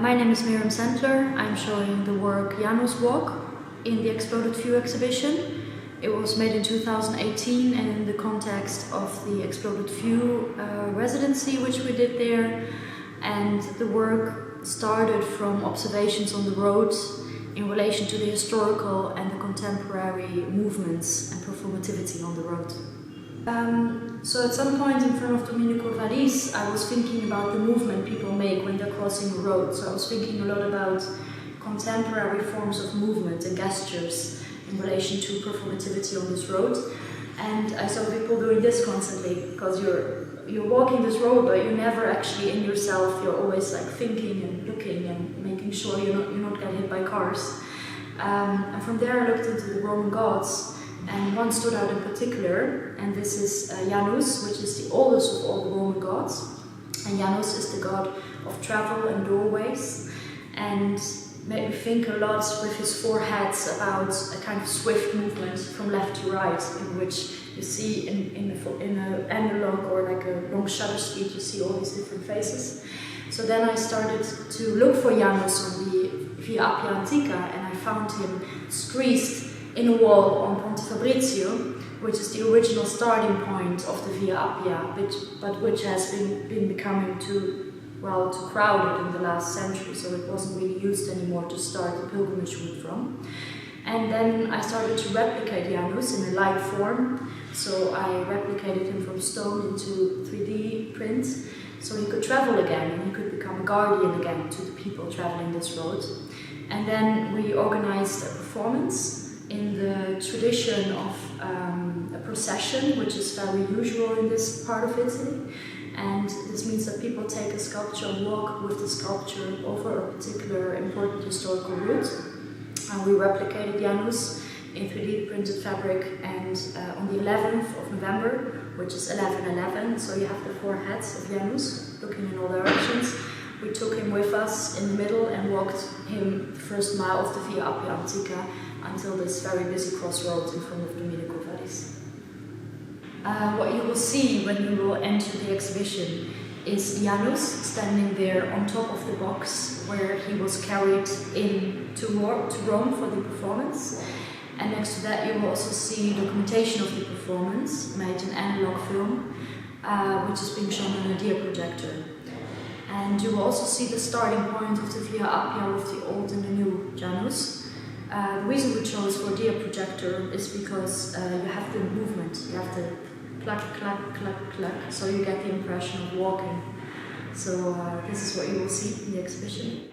My name is Miriam Sentler. I'm showing the work Janus Walk in the Exploded View exhibition. It was made in 2018 and in the context of the Exploded View residency which we did there. And the work started from observations on the road in relation to the historical and the contemporary movements and performativity on the road. So at some point in front of Domenico Vallis, I was thinking about the movement people make when they're crossing a road. So I was thinking a lot about contemporary forms of movement and gestures in relation to performativity on this road. And I saw people doing this constantly, because you're walking this road, but you're never actually in yourself. You're always like thinking and looking and making sure you're not getting hit by cars. And from there I looked into the Roman gods. And one stood out in particular, and this is Janus, which is the oldest of all the Roman gods. And Janus is the god of travel and doorways, and made me think a lot with his four heads about a kind of swift movement from left to right, in which you see in an analog or like a long shutter speed, you see all these different faces. So then I started to look for Janus on the Via Appia Antica, and I found him screeched in a wall on Ponte Fabrizio, which is the original starting point of the Via Appia, but which has been becoming too crowded in the last century, so it wasn't really used anymore to start the pilgrimage route from. And then I started to replicate Janus in a light form, so I replicated him from stone into 3D print, so he could travel again and he could become a guardian again to the people traveling this road. And then we organized a performance in the tradition of a procession, which is very usual in this part of Italy. And this means that people take a sculpture and walk with the sculpture over a particular important historical route. And we replicated Janus in 3D printed fabric, and on the 11th of November, which is 11/11, so you have the four heads of Janus looking in all directions. We took him with us in the middle and walked him the first mile of the Via Appia Antica until this very busy crossroads in front of Domenico Vallis. What you will see when you will enter the exhibition is Janus standing there on top of the box where he was carried in to Rome for the performance. And next to that you will also see documentation of the performance made in analog film, which is being shown on a dia projector. And you will also see the starting point of the Via Appia with the old and the new Janus. The reason we chose for dia projector is because you have the movement, you have the clack, clack, clack, clack, so you get the impression of walking. So this is what you will see in the exhibition.